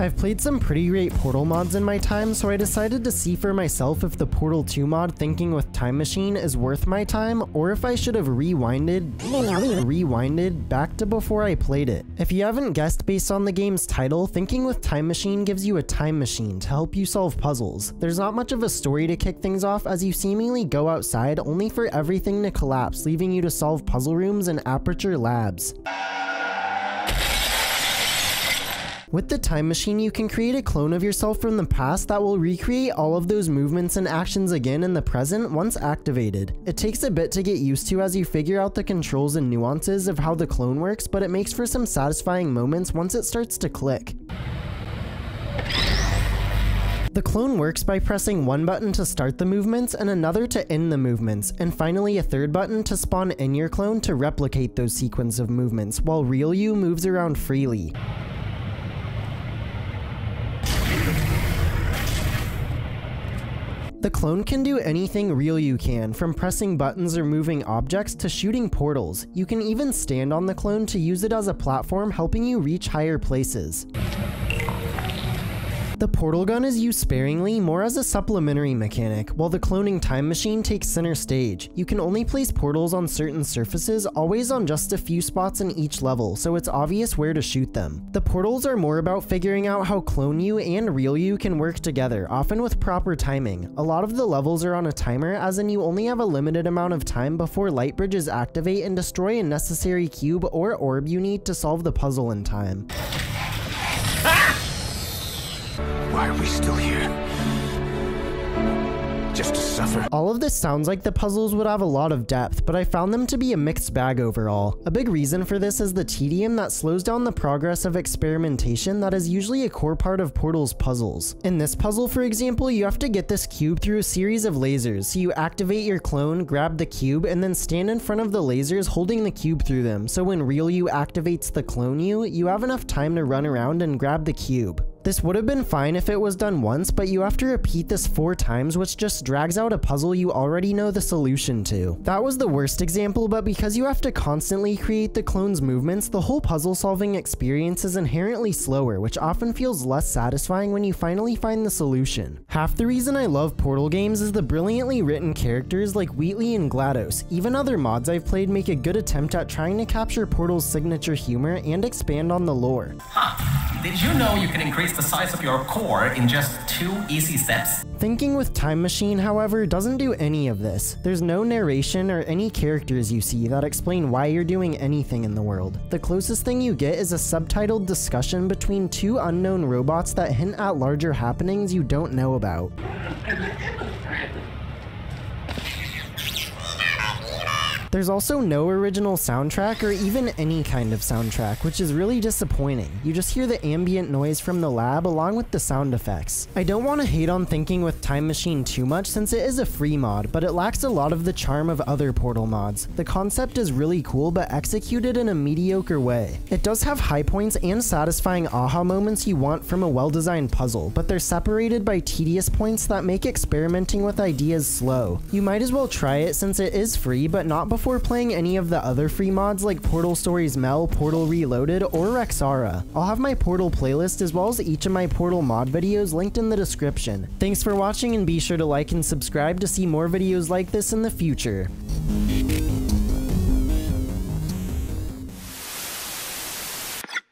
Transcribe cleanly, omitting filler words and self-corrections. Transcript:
I've played some pretty great Portal mods in my time, so I decided to see for myself if the Portal 2 mod Thinking with Time Machine is worth my time, or if I should have rewinded back to before I played it. If you haven't guessed based on the game's title, Thinking with Time Machine gives you a time machine to help you solve puzzles. There's not much of a story to kick things off, as you seemingly go outside only for everything to collapse, leaving you to solve puzzle rooms in Aperture Labs. With the time machine, you can create a clone of yourself from the past that will recreate all of those movements and actions again in the present once activated. It takes a bit to get used to as you figure out the controls and nuances of how the clone works, but it makes for some satisfying moments once it starts to click. The clone works by pressing one button to start the movements and another to end the movements, and finally a third button to spawn in your clone to replicate those sequence of movements, while real you moves around freely. The clone can do anything real you can, from pressing buttons or moving objects to shooting portals. You can even stand on the clone to use it as a platform, helping you reach higher places. The portal gun is used sparingly, more as a supplementary mechanic, while the cloning time machine takes center stage. You can only place portals on certain surfaces, always on just a few spots in each level, so it's obvious where to shoot them. The portals are more about figuring out how clone you and real you can work together, often with proper timing. A lot of the levels are on a timer, as in you only have a limited amount of time before light bridges activate and destroy a necessary cube or orb you need to solve the puzzle in time. Why are we still here? Just to suffer? All of this sounds like the puzzles would have a lot of depth, but I found them to be a mixed bag overall. A big reason for this is the tedium that slows down the progress of experimentation that is usually a core part of Portal's puzzles. In this puzzle, for example, you have to get this cube through a series of lasers, so you activate your clone, grab the cube, and then stand in front of the lasers holding the cube through them, so when real you activates the clone you have enough time to run around and grab the cube. This would have been fine if it was done once, but you have to repeat this 4 times, which just drags out a puzzle you already know the solution to. That was the worst example, but because you have to constantly create the clone's movements, the whole puzzle solving experience is inherently slower, which often feels less satisfying when you finally find the solution. Half the reason I love Portal games is the brilliantly written characters like Wheatley and GLaDOS. Even other mods I've played make a good attempt at trying to capture Portal's signature humor and expand on the lore. Did you know you can increase the size of your core in just 2 easy steps? Thinking with Time Machine, however, doesn't do any of this. There's no narration or any characters you see that explain why you're doing anything in the world. The closest thing you get is a subtitled discussion between 2 unknown robots that hint at larger happenings you don't know about. There's also no original soundtrack or even any kind of soundtrack, which is really disappointing. You just hear the ambient noise from the lab along with the sound effects. I don't want to hate on Thinking with Time Machine too much since it is a free mod, but it lacks a lot of the charm of other Portal mods. The concept is really cool, but executed in a mediocre way. It does have high points and satisfying aha moments you want from a well-designed puzzle, but they're separated by tedious points that make experimenting with ideas slow. You might as well try it since it is free, but not before playing any of the other free mods like Portal Stories Mel, Portal Reloaded, or Rexara. I'll have my Portal playlist as well as each of my Portal mod videos linked in the description. Thanks for watching, and be sure to like and subscribe to see more videos like this in the future.